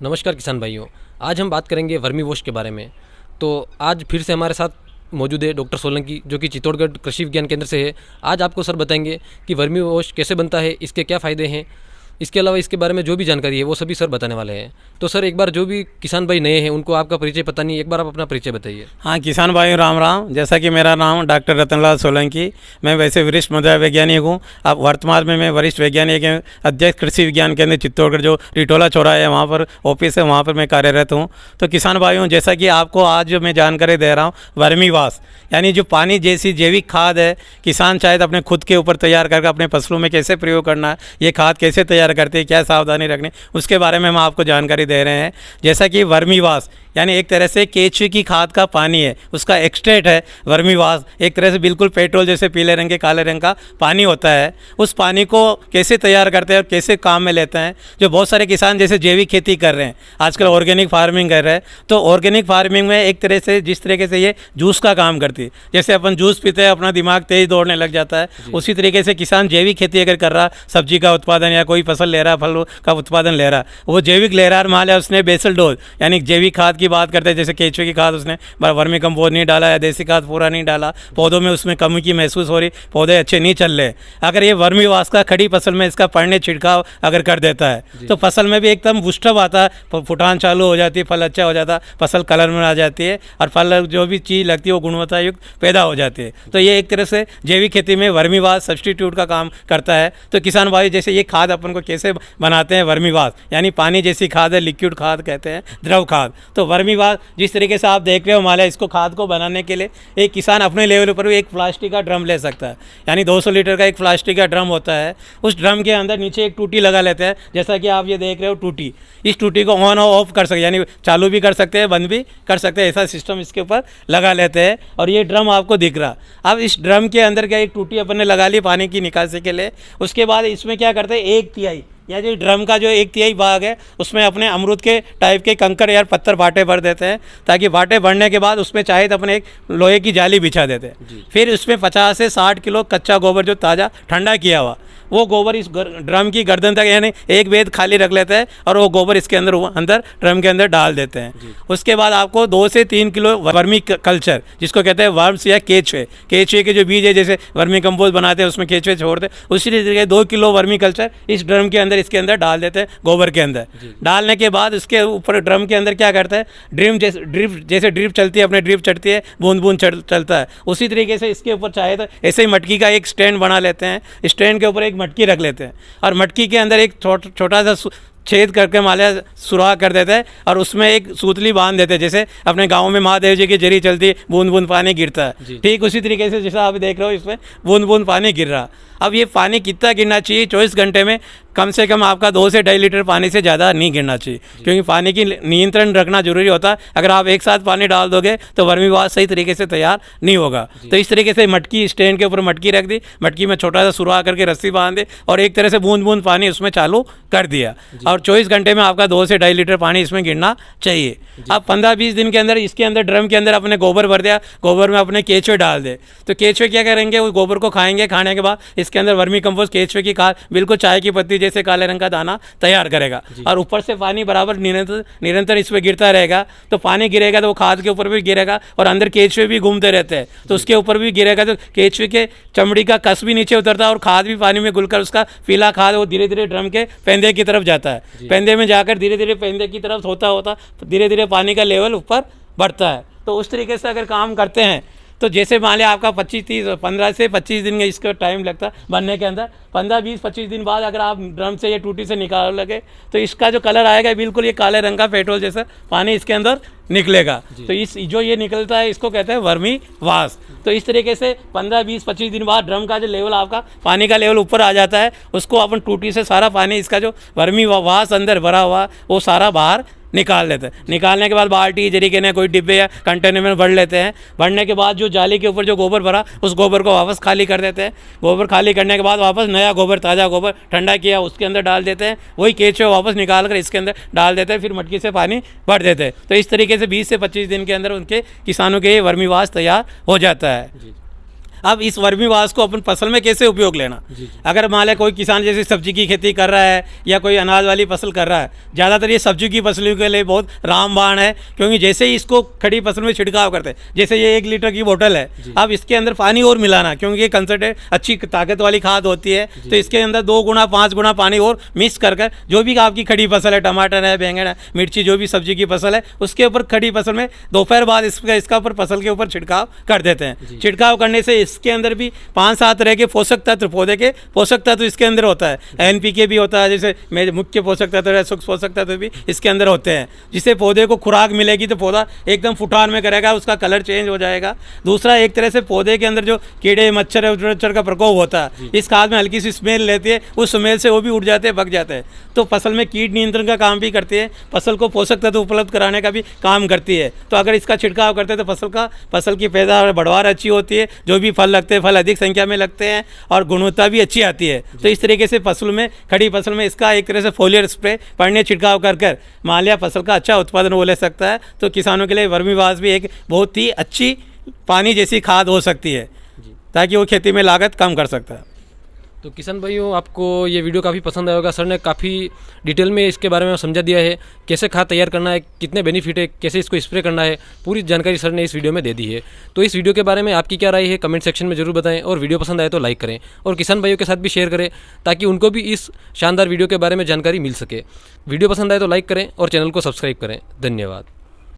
नमस्कार किसान भाइयों। आज हम बात करेंगे वर्मी वॉश के बारे में। तो आज फिर से हमारे साथ मौजूद है डॉक्टर सोलंकी, जो कि चित्तौड़गढ़ कृषि विज्ञान केंद्र से है। आज आपको सर बताएंगे कि वर्मी वॉश कैसे बनता है, इसके क्या फ़ायदे हैं, इसके अलावा इसके बारे में जो भी जानकारी है वो सभी सर बताने वाले हैं। तो सर, एक बार जो भी किसान भाई नए हैं उनको आपका परिचय पता नहीं, एक बार आप अपना परिचय बताइए। हाँ, किसान भाई राम राम। जैसा कि मेरा नाम डॉक्टर रतनलाल सोलंकी, मैं वैसे वरिष्ठ मृदा वैज्ञानिक हूँ। अब वर्तमान में मैं वरिष्ठ वैज्ञानिक अध्यक्ष कृषि विज्ञान केंद्र चित्तौड़गढ़, जो रिटोला चौराहा है, वहाँ पर ऑफिस है, वहाँ पर मैं कार्यरत हूँ। तो किसान भाइयों, जैसा कि आपको आज जो मैं जानकारी दे रहा हूँ, वर्मी वाश यानी जो पानी जैसी जैविक खाद है, किसान चाहे तो अपने खुद के ऊपर तैयार करके अपने फसलों में कैसे प्रयोग करना है, ये खाद कैसे तैयार करते हैं, क्या सावधानी रखनी, उसके बारे में हम आपको जानकारी दे रहे हैं। जैसा कि वर्मी वाश यानी एक तरह से केचुए की खाद का पानी है, उसका एक्सट्रैक्ट है वर्मी वाश। एक तरह से बिल्कुल पेट्रोल जैसे पीले रंग के काले रंग का पानी होता है। उस पानी को कैसे तैयार करते हैं और कैसे काम में लेते हैं, जो बहुत सारे किसान जैसे जैविक खेती कर रहे हैं, आजकल ऑर्गेनिक फार्मिंग कर रहे हैं। तो ऑर्गेनिक फार्मिंग में एक तरह से जिस तरीके से ये जूस का काम करती है, जैसे अपन जूस पीते हैं अपना दिमाग तेज दौड़ने लग जाता है, उसी तरीके से किसान जैविक खेती अगर कर रहा, सब्जी का उत्पादन या कोई फसल ले रहा, फल का उत्पादन ले रहा, वो जैविक ले रहा, मान लिया उसने बेसल डोज यानी जैविक खाद की बात करते हैं, जैसे केचुए की खाद उसने वर्मी कंपोस्ट नहीं डाला या देसी खाद पूरा नहीं डाला, पौधों में उसमें कमी की महसूस हो रही, पौधे अच्छे नहीं चल रहे। अगर ये वर्मी वाश का खड़ी फसल में इसका पड़ने छिड़काव अगर कर देता है तो फसल में भी एकदम बुस्टअप आता है, फुटान चालू हो जाती है, फल अच्छा हो जाता है, फसल कलर में आ जाती है और फल जो भी चीज़ लगती है वो गुणवत्ता युक्त पैदा हो जाती है। तो ये एक तरह से जैविक खेती में वर्मी वाश सब्स्टिट्यूट का काम करता है। तो किसान भाई, जैसे ये खाद अपन को कैसे बनाते हैं, वर्मी वाश यानी पानी जैसी खाद है, लिक्विड खाद कहते हैं, द्रव खाद। तो वर्मी वाश जिस तरीके से आप देख रहे हो, मान लिया इसको खाद को बनाने के लिए एक किसान अपने लेवल पर भी एक प्लास्टिक का ड्रम ले सकता है, यानी 200 लीटर का एक प्लास्टिक का ड्रम होता है। उस ड्रम के अंदर नीचे एक टूटी लगा लेते हैं, जैसा कि आप ये देख रहे हो टूटी। इस टूटी को ऑन और ऑफ कर सकते, यानी चालू भी कर सकते हैं, बंद भी कर सकते हैं, ऐसा सिस्टम इसके ऊपर लगा लेते हैं। और ये ड्रम आपको दिख रहा। अब इस ड्रम के अंदर क्या एक टूटी अपन ने लगा ली पानी की निकासी के लिए। उसके बाद इसमें क्या करते हैं, 1/3 या जो ड्रम का जो 1/3 भाग है उसमें अपने अमरूद के टाइप के कंकर या पत्थर बाटे भर देते हैं, ताकि बाटे भरने के बाद उसमें चाहे तो अपने एक लोहे की जाली बिछा देते हैं। फिर उसमें 50 से 60 किलो कच्चा गोबर जो ताज़ा ठंडा किया हुआ, वो गोबर इस ड्रम की गर्दन तक यानी एक बेद खाली रख लेते हैं और वो गोबर इसके अंदर ड्रम के अंदर डाल देते हैं। उसके बाद आपको 2 से 3 किलो वर्मी कल्चर, जिसको कहते हैं वर्म्स या केचुए के जो बीज है, जैसे वर्मी कंपोस्ट बनाते हैं उसमें केचुए छोड़ते हैं, उसी तरीके 2 किलो वर्मी कल्चर इस ड्रम के अंदर इसके अंदर डाल देते हैं, गोबर के अंदर। डालने के बाद इसके ऊपर ड्रम के अंदर क्या करता है, जैसे ड्रिप चलती है, अपने ड्रिप चढ़ती है, बूंद बूंद चलता है, उसी तरीके से इसके ऊपर चाहे तो ऐसे ही मटकी का एक स्टैंड बना लेते हैं। स्टैंड के ऊपर एक मटकी रख लेते हैं और मटकी के अंदर एक छोटा सा छेद करके माल्या सुराख कर देते हैं और उसमें एक सूतली बांध देते हैं, जैसे अपने गांव में महादेव जी की जरी चलती है, बूंद बूंद पानी गिरता है, ठीक उसी तरीके से जैसा आप देख रहे हो इसमें बूंद बूंद पानी गिर रहा। अब ये पानी कितना गिरना चाहिए, 24 घंटे में कम से कम आपका 2 से 2.5 लीटर पानी से ज़्यादा नहीं गिरना चाहिए, क्योंकि पानी की नियंत्रण रखना जरूरी होता है। अगर आप एक साथ पानी डाल दोगे तो वर्मी वाश सही तरीके से तैयार नहीं होगा। तो इस तरीके से मटकी, स्टैंड के ऊपर मटकी रख दी, मटकी में छोटा सा सुराख करके रस्सी बांध दी और एक तरह से बूंद बूंद पानी उसमें चालू कर दिया और 24 घंटे में आपका 2 से 2.5 लीटर पानी इसमें गिरना चाहिए। अब 15-20 दिन के अंदर इसके अंदर ड्रम के अंदर अपने गोबर भर दिया, गोबर में अपने केचुए डाल दे। तो केचुए क्या करेंगे, उस गोबर को खाएंगे, खाने के बाद इसके अंदर वर्मी कंपोस्ट केचुए की खाद बिल्कुल चाय की पत्ती जैसे काले रंग का दाना तैयार करेगा और ऊपर से पानी बराबर निरंतर इस पर गिरता रहेगा। तो पानी गिरेगा तो वो खाद के ऊपर भी गिरेगा और अंदर केचुए भी घूमते रहते हैं, तो उसके ऊपर भी गिरेगा, तो केचुए के चमड़ी का कस भी नीचे उतरता है और खाद भी पानी में घुलकर उसका पीला खाद वो धीरे धीरे ड्रम के पेंदे की तरफ जाता है। पेंदे में जाकर धीरे धीरे पेंदे की तरफ होता धीरे धीरे पानी का लेवल ऊपर बढ़ता है। तो उस तरीके से अगर काम करते हैं तो जैसे मान लिया आपका 15 से 25 दिन का इसका टाइम लगता है बनने के अंदर, 15-20-25 दिन बाद अगर आप ड्रम से या टूटी से निकाल लगे तो इसका जो कलर आएगा बिल्कुल ये काले रंग का पेट्रोल जैसा पानी इसके अंदर निकलेगा। तो इस जो ये निकलता है इसको कहते हैं वर्मी वाश। तो इस तरीके से 15-20-25 दिन बाद ड्रम का जो लेवल आपका पानी का लेवल ऊपर आ जाता है, उसको अपन टूटी से सारा पानी इसका जो वर्मी वाश अंदर भरा हुआ वो सारा बाहर निकाल लेते हैं। निकालने के बाद बाल्टी, जरीके ने कोई डिब्बे या कंटेनर में भर लेते हैं। भरने के बाद जो जाली के ऊपर जो गोबर भरा उस गोबर को वापस खाली कर देते हैं। गोबर खाली करने के बाद वापस नया गोबर, ताज़ा गोबर ठंडा किया उसके अंदर डाल देते हैं। वही केचुए वापस निकाल कर इसके अंदर डाल देते हैं, फिर मटकी से पानी भर देते हैं। तो इस तरीके से 20 से 25 दिन के अंदर उनके किसानों के वर्मी वाश तैयार हो जाता है। अब इस वर्मी वाश को अपन फसल में कैसे उपयोग लेना। अगर मान लें कोई किसान जैसे सब्जी की खेती कर रहा है या कोई अनाज वाली फसल कर रहा है, ज़्यादातर ये सब्जी की फसलों के लिए बहुत रामबाण है, क्योंकि जैसे ही इसको खड़ी फसल में छिड़काव करते हैं, जैसे ये 1 लीटर की बोतल है, अब इसके अंदर पानी और मिलाना, क्योंकि ये कंसनट्रेट अच्छी ताकत वाली खाद होती है, तो इसके अंदर 2 गुना 5 गुना पानी और मिक्स कर जो भी आपकी खड़ी फसल है, टमाटर है, बैंगन है, मिर्ची, जो भी सब्जी की फसल है, उसके ऊपर खड़ी फसल में दोपहर बाद इसका ऊपर फसल के ऊपर छिड़काव कर देते हैं। छिड़काव करने से इसके अंदर भी 5-7 तरह के पोषक तत्व, पौधे के पोषक तत्व इसके अंदर होता है। NPK भी होता है, जैसे मुख्य पोषक तत्व है, सूक्ष्म पोषक तत्व भी इसके अंदर होते हैं, जिससे पौधे को खुराक मिलेगी तो पौधा एकदम फुटान में करेगा, उसका कलर चेंज हो जाएगा। दूसरा, एक तरह से पौधे के अंदर जो कीड़े मच्छर का प्रकोप होता है, इस खाद में हल्की सी स्मेल लेती है, उस स्मेल से वो भी उड़ जाते हैं, भग जाते हैं, तो फसल में कीट नियंत्रण का काम भी करती है, फसल को पोषक तत्व उपलब्ध कराने का भी काम करती है। तो अगर इसका छिड़काव करते हैं तो फसल की पैदावार बढ़वार अच्छी होती है, जो भी फल लगते हैं फल अधिक संख्या में लगते हैं और गुणवत्ता भी अच्छी आती है। तो इस तरीके से फसल में, खड़ी फसल में इसका एक तरह से फोलियर स्प्रे पड़ने छिड़काव कर मान लिया, फसल का अच्छा उत्पादन हो ले सकता है। तो किसानों के लिए वर्मी वाश भी एक बहुत ही अच्छी पानी जैसी खाद हो सकती है, ताकि वो खेती में लागत कम कर सकता है। तो किसान भाइयों, आपको ये वीडियो काफ़ी पसंद आया होगा। सर ने काफ़ी डिटेल में इसके बारे में समझा दिया है, कैसे खाद तैयार करना है, कितने बेनिफिट है, कैसे इसको स्प्रे करना है, पूरी जानकारी सर ने इस वीडियो में दे दी है। तो इस वीडियो के बारे में आपकी क्या राय है, कमेंट सेक्शन में जरूर बताएं, और वीडियो पसंद आए तो लाइक करें और किसान भाइयों के साथ भी शेयर करें, ताकि उनको भी इस शानदार वीडियो के बारे में जानकारी मिल सके। वीडियो पसंद आए तो लाइक करें और चैनल को सब्सक्राइब करें। धन्यवाद।